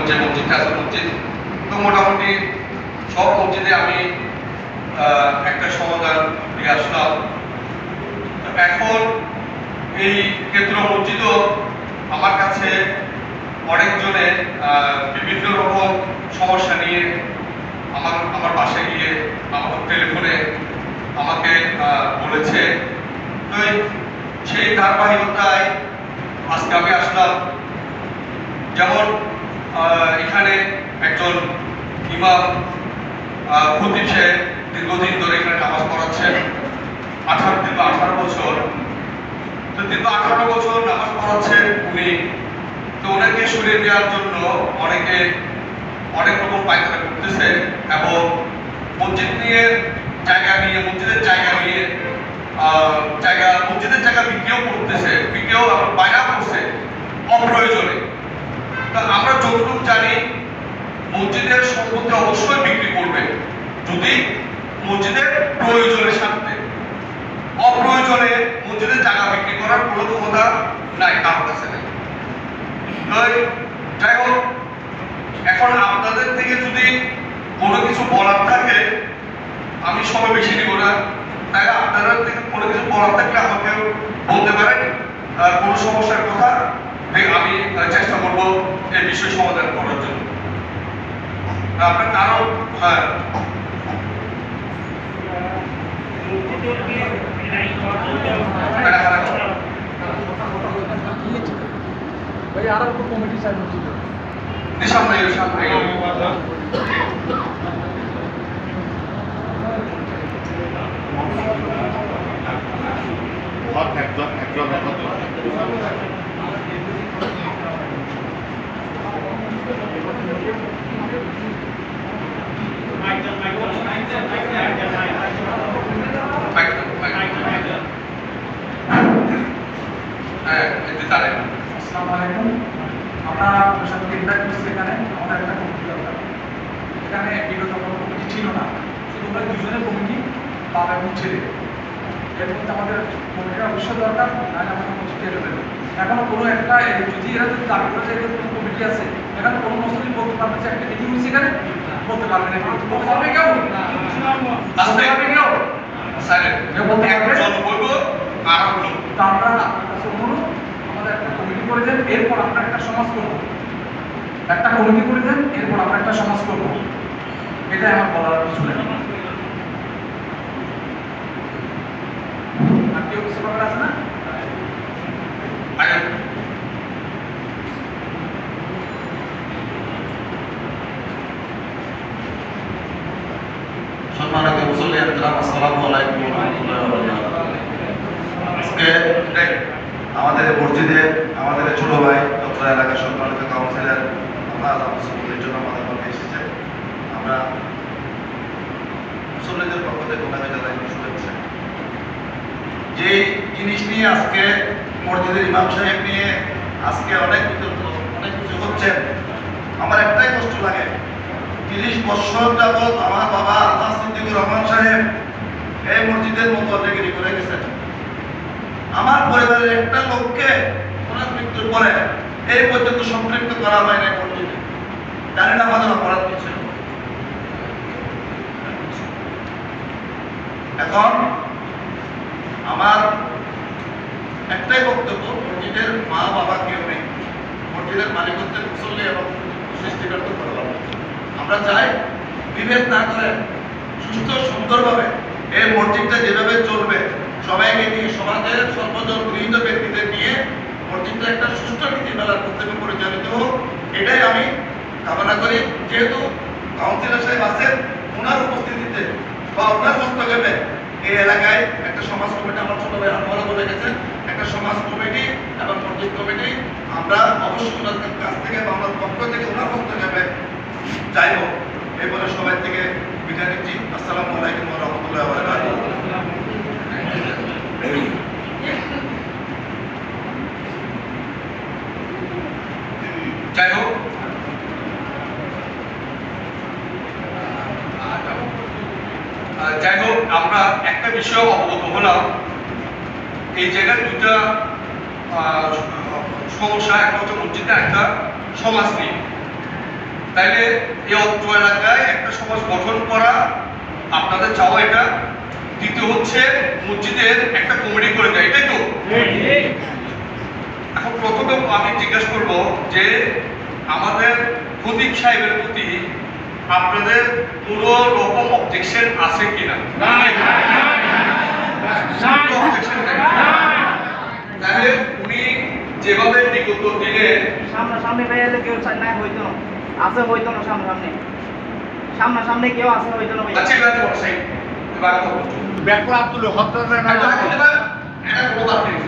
যে মসজিদটা আছে মসজিদ, তো মোটামুটি সব মসজিদে আমি একটা সমাধান দিয়ে আসলাম। এখন এই কেন্দ্র মসজিদও আমার কাছে অনেকজনে বিভিন্ন রকম সমস্যা নিয়ে আমার বাসায় গিয়ে আমার টেলিফোনে আমাকে বলেছে। তো সেই ধারাবাহিকতায় আজকে আমি আসলাম। যেমন এখানে একজন ইমাম খতিব সাহেব দীর্ঘদিন ধরে এখানে নামাজ পড়াচ্ছেন, দীর্ঘ 18 বছর। তো দীর্ঘ 18 বছর নামাজ পড়াচ্ছেন উনি। তো ওনাকে সরিয়ে দেওয়ার জন্য অনেকে অনেক রকম পায়তারা করতেছে এবং মসজিদের জায়গা নিয়ে মসজিদের জায়গা বিক্রিও করতেছে, বিক্রিও বায়না করছে অপ্রয়োজনে। তা আমরা যতটুকু জানি মসজিদের সম্পত্তি অবশ্যই বিক্রি করবে যদি মসজিদের প্রয়োজনের স্বার্থে। অপ্রয়োজনে মসজিদের জায়গা বিক্রি করার কোনো ক্ষমতা নাই, কারোর কাছে নেই। যাই হোক, এখন আপনাদের থেকে যদি কোনো কিছু বলার থাকে, আমি সময় বেশি নিব না, তাই আপনাদের থেকে কোনো কিছু বলার থাকলে আমাকে বলতে পারেন কোনো সমস্যার কথা, আমি চেষ্টা করব এই বিষয় সমাধান করার জন্য। আপনার কারো কমিটি সামনে সামনে আমরা প্রশাসনকে ইনভাইট করছি এখানে। আমাদের একটা কমিটি দরকার। এখানে বিগত কোনো কমিটি ছিল না, শুধু আমরা দুজনের কমিটি, বাবা এবং ছেলে। এর মধ্যে আমাদের কমিটির অবশ্যই দরকার, নাহলে আমাদের কমিটি টেরে দেবে। এখনো কোনো একটা যদি এরা যদি দাবি করে যে কোনো কমিটি আছে, এখানে কোনো মুসলিম বলতে পারবে যে একটা মিটিং হচ্ছে এখানে বলতে পারবে না। বলতে পারবে কেউ? আসতে পারবে কেউ? বলতে পারবে? তো আমরা অনুরোধ, আমাদের একটা কমিটি করে দেন, এরপর আমরা একটা সমাজ করব। একটা কমিটি করে দেন, এরপর আমরা একটা সমাজ করব। এটাই আমার বলার কিছু নেই। আর কেউ কিছু ব্যাপার আছে না? সম্মানিত মুসল্লি একরাম, আসসালামু আলাইকুম ওয়া রাহমাতুল্লাহি ওয়া বারাকাতুহু। আজকে আমাদের মসজিদে আমাদের ছোট ভাই তথা এলাকার সম্মানিত কাউন্সিলর মুসল্লিদের জন্য আমাদের মধ্যে এসেছে। আমরা মুসল্লিদের পক্ষ থেকে ওনাকে জানাই শুভেচ্ছা। যে জিনিস নিয়ে আজকে মসজিদের ইমাম সাহেব নিয়ে আজকে অনেক কিছু হচ্ছে, আমার একটাই কষ্ট লাগে। 30 বছর যাবৎ আমার বাবা আল্লাহ সিদ্দিকুর রহমান সাহেব এই মসজিদের মোতাবেকিরি করে গেছেন। আমার পরিবারের একটা লোককে ওনার মৃত্যুর পরে এই পর্যন্ত সম্পৃক্ত করা হয় না মসজিদে। জানি না আমাদের অপরাধ কি ছিল। এখন আমার একটাই বক্তব্য, মসজিদের মা বাবা কেউ নেই, মসজিদের মালিক হচ্ছে মুসল্লি এবং সৃষ্টিকর্তা পরিবার। আমরা চাই বিভেদ না করে সুস্থ সুন্দরভাবে এই মসজিদটা যেভাবে চলবে, সবাইকে নিয়ে সমাজের সর্বজন গৃহীত ব্যক্তিদের নিয়ে মসজিদটা একটা সুস্থ নীতিমালার মাধ্যমে পরিচালিত হোক, এটাই আমি কামনা করি। যেহেতু কাউন্সিলর সাহেব আছেন, ওনার উপস্থিতিতে বা ওনার হস্তক্ষেপে এই এলাকায় একটা সমাজ কমিটি, আমার ছোট ভাই আমরা বলে গেছেন, একটা সমাজ কমিটি এবং মসজিদ কমিটি আমরা অবশ্যই ওনার কাছ থেকে বা আমার পক্ষ থেকে ওনার হস্তক্ষেপে চাইব। এই বলে সবাই থেকে বিদায় নিচ্ছি। আসসালামু আলাইকুম ওয়া রাহমাতুল্লাহি ওয়া বারাকাতুহু। যাই হোক, আমরা একটা বিষয় অবগত হলাম। এই জায়গায় দুটা সমস্যা, একটা হচ্ছে মসজিদে, একটা সমাজ নিয়ে। তাইলে এই অত্র এলাকায় একটা সমাজ গঠন করা আপনাদের চাওয়া এটা। দ্বিতীয় হচ্ছে মসজিদের একটা কমিটি করে দেয়, এটাই তো। এখন প্রথমে আমি জিজ্ঞাসা করব যে আমাদের খতিব সাহেবের প্রতি আপনাদের কোনো রকম অবজেকশন আছে কিনা? তাহলে উনি যেভাবে বিগত দিনে সামনে ভাইয়ালে কেউ নাই হইতো না, আছে হইতো না সামনে কেউ আছে হইতো না ভাইয়া। আচ্ছা এবার বসে এবার ব্যাকর আব্দুল হত্যার না এটা কোনো বাদ নেই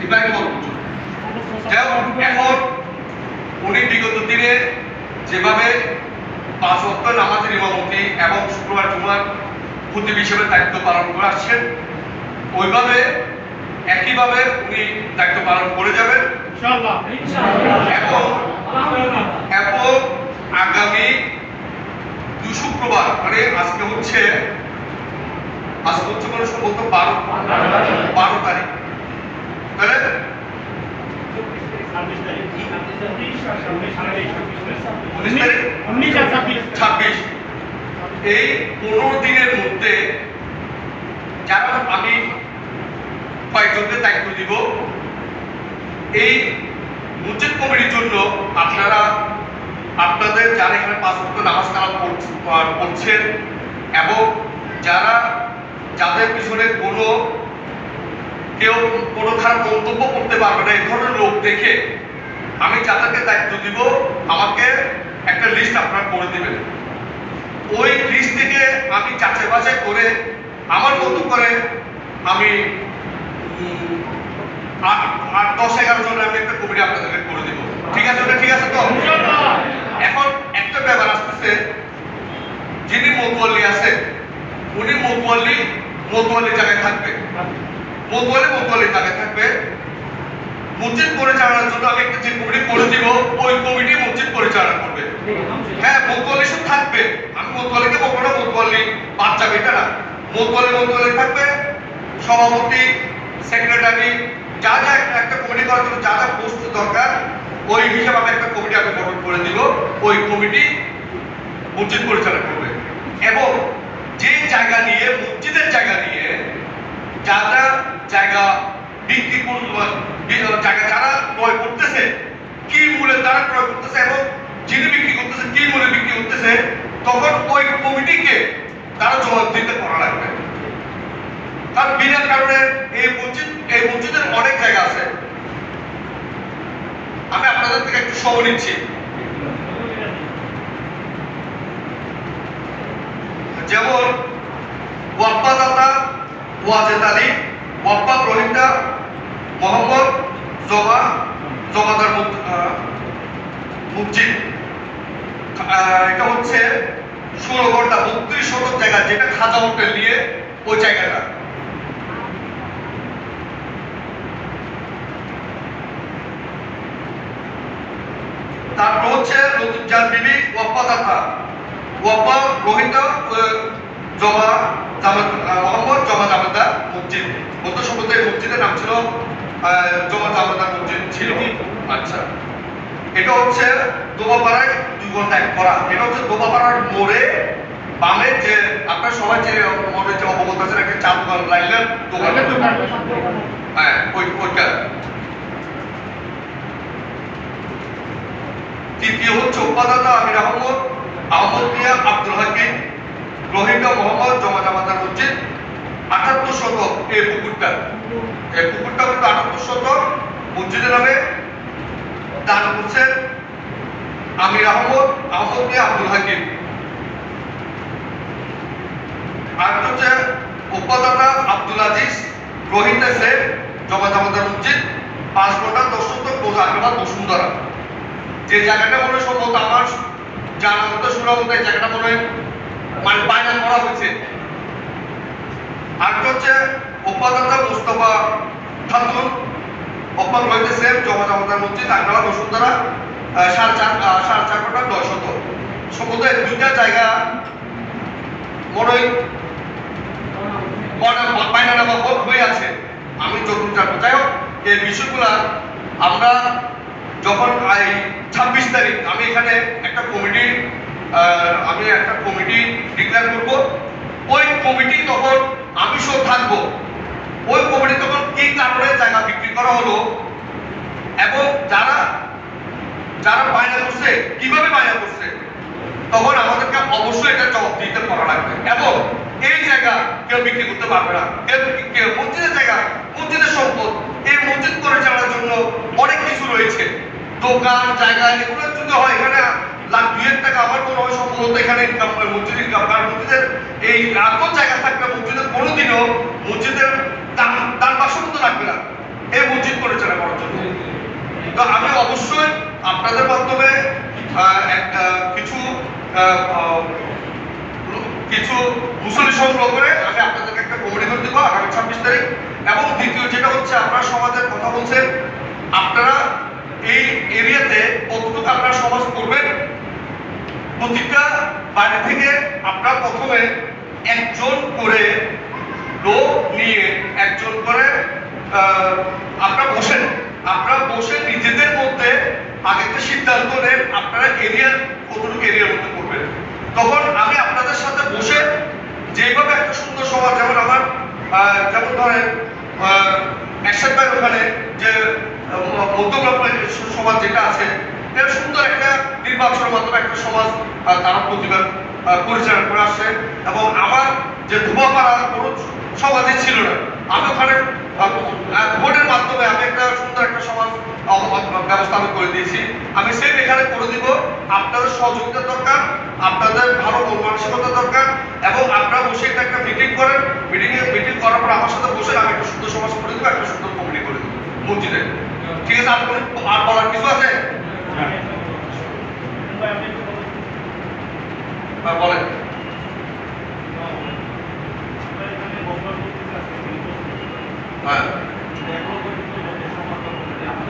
এবার এখন উনি বিগত দিনে যেভাবে 5 ওয়াক্ত নামাজের ইমামতি এবং শুক্রবার জুমার খতিব হিসেবে দায়িত্ব পালন করে আসছেন, ওইভাবে একইভাবে উনি দায়িত্ব পালন করে যাবেন এবং আগামী 2 শুক্রবার মানে আজকে হচ্ছে মানে সম্ভবত 12 তারিখ, তাহলে 26 এই 15 দিনের মধ্যে যারা আমি কয়েকজনকে দায়িত্ব দিব এই মসজিদ কমিটির জন্য। আপনারা আপনাদের যারা এখানে 5 ওয়াক্ত নামাজ কালাম পড়ছেন এবং যাদের পিছনে কেউ কোনো খারাপ মন্তব্য করতে পারবে না এই ধরনের লোক দেখে আমি যাদেরকে দায়িত্ব দিব আমাকে একটা লিস্ট আপনারা করে দিবেন। ওই লিস্ট থেকে আমি যাচাই বাছাই করে আমার মতো করে আমি 10-11 জনের আমি একটা কমিটি আপনাদেরকে করে দিব। ঠিক আছে? ওটা ঠিক আছে তো? এখন একটা ব্যাপার আসতেছে, যিনি মোতওয়াল্লি আছে উনি মোতওয়াল্লি জায়গায় থাকবে, মোতওয়াল্লি জায়গায় থাকবে। মসজিদ পরিচালনার জন্য আমি একটা যে কমিটি করে দিব ওই কমিটি মসজিদ পরিচালনা করবে। হ্যাঁ, মোতওয়াল্লি শুধু থাকবে, আমি মোতওয়াল্লিকে বলবো না মোতওয়াল্লি বাদ যাবে, এটা না। মোতওয়াল্লি থাকবে, সভাপতি, সেক্রেটারি, যা একটা কমিটি করার জন্য যা পোস্ট দরকার ওই হিসাবে আমি একটা কমিটি আমি গঠন করে দিব। ওই কমিটি মসজিদ পরিচালনা করবে এবং যে জায়গা নিয়ে মসজিদের জায়গা নিয়ে যারা জায়গা বিক্রি জায়গা যারা ক্রয় করতেছে কি মূল্যে তারা ক্রয় করতেছে এবং যিনি বিক্রি করতেছে কি মূল্যে বিক্রি করতেছে, তখন ওই কমিটিকে তারা জবাব দিতে করা লাগবে। কারণ বিনা কারণে এই মসজিদের অনেক জায়গা আছে। আমি আপনাদের থেকে একটু সময় নিচ্ছি। যেমন ওয়াপ্পা দাতা ওয়াজেদ আলী, ওয়াপ্পা রোহিঙ্গা মোহাম্মদ জমাদার মসজিদ, এটা হচ্ছে 16 ঘন্টা 32 শতক জায়গা, যেটা খাজা হোটেল নিয়ে ওই জায়গাটা। তারপর হচ্ছে লতিফজান বিবি ওয়াপ্পা দাতা, ওয়াপ্পা রোহিঙ্গা মোহাম্মদ জমা জামাদার মসজিদ। গত সপ্তাহে মসজিদের নাম ছিল জমা জামাদার মসজিদ ছিল। আচ্ছা, এটা হচ্ছে দোবাপাড়ায় 2 ঘন্টা করা। এটা হচ্ছে দোবাপাড়ার মোড়ে বামে যে আপনার সবাই যে মোড়ে যে অবগত আছে একটা চা দোকান লাইলের দোকান, হ্যাঁ ওইটা। তৃতীয় হচ্ছে উপাদাতা আমির আহমদ মিয়া আব্দুল হাকিম, রোহিঙ্গা মোহাম্মদ জমা জামাদার মসজিদ 78 শতক। এই পুকুরটা কিন্তু 78 শতক মসজিদের নামে দান করছেন আমির আহমদ মিয়া আব্দুল হাকিম। আর হচ্ছে উপাদাতা আব্দুল আজিজ, রোহিঙ্গা শেখ, জমা জামাদার মসজিদ 5 ঘন্টা 10 শতক বোঝাগ্রাবাদ বসুন্ধরা। যে জায়গাটা মনে সম্ভবত আমার জানার মতো শোনা মতো এই জায়গাটা মনে মানে বায়না করা হয়েছে। আর হচ্ছে উপাদাতা মুস্তফা খাতুন, ওপার হইতেছে জমা জামাদার মসজিদ আগ্রাবাদ বসুন্ধরা 4.5 ঘন্টা 10 শতক। সম্ভবত এই দুইটা জায়গা মনে বায়না হয়ে আছে, আমি যতটুকু জানবো। যাই হোক, এই বিষয়গুলা আমরা যখন এই 26 তারিখ আমি এখানে একটা কমিটি ডিক্লেয়ার করব, ওই কমিটি তখন আমি সহ থাকবো। ওই কমিটি তখন কি কারণে জায়গা বিক্রি করা হলো এবং যারা বায়না করছে, কিভাবে বায়না করছে, তখন আমাদেরকে অবশ্যই এটা জবাব দিতে করা লাগবে। এবং এই জায়গা কেউ বিক্রি করতে পারবে না। কেউ মসজিদের জায়গা, মসজিদের সম্পদ, এই মসজিদ পরিচালনার জন্য অনেক কিছু রয়েছে, দোকান জায়গা, এগুলো যদি হয় এখানে লাখ 2 টাকা আমার মনে হয় সম্ভবত এখানে ইনকাম হয়, মসজিদের ইনকাম। কারণ মসজিদের এই এত জায়গা থাকবে, মসজিদের কোনোদিনও মসজিদের দান বাক্স মতো লাগবে না এই মসজিদ পরিচালনা করার জন্য। তো আমি অবশ্যই আপনাদের মাধ্যমে কিছু মুসল্লি সংগ্রহ করে আমি আপনাদেরকে একটা কমিটি করে দেবো আগামী 26 তারিখ। এবং দ্বিতীয় যেটা হচ্ছে, আপনারা সমাজের কথা বলছেন, আপনারা এই এরিয়াতে কতটুকু আপনারা সমাজ করবেন, প্রতিটা বাড়ি থেকে আপনারা প্রথমে একজন করে লোক নিয়ে, একজন করে আপনারা বসে নিজেদের মধ্যে আগে একটা সিদ্ধান্ত নেন আপনারা এরিয়ার কতটুকু এরিয়ার মধ্যে করবেন। তখন আমি আপনাদের সাথে বসে যেভাবে একটা সুন্দর সমাজ, যেমন ধরেন একসাথে ভাই ওখানে যে মধ্যগ্রাম সমাজ যেটা আছে, এর সুন্দর একটা নির্বাচনের মাধ্যমে একটা সমাজ তারা প্রতিবাদ পরিচালনা করে আসছে। এবং আমার যে ধুমাপাড়া কোনো সমাজে ছিল না, আমি ওখানে ভোটের মাধ্যমে আমি একটা সুন্দর একটা সমাজ ব্যবস্থা আমি করে দিয়েছি। আমি সেম এখানে করে দিব। আপনাদের সহযোগিতা দরকার, আপনাদের ভালো মন মানসিকতা দরকার। এবং আপনারা বসে একটা মিটিং করেন, মিটিং করার পর আমার সাথে বসে আমি একটা সুন্দর সমাজ করে দেবো, একটা সুন্দর কমিটি করে দেবো মসজিদে। ঠিক আছে? আর বলার কিছু আছে? বলেন। হ্যাঁ।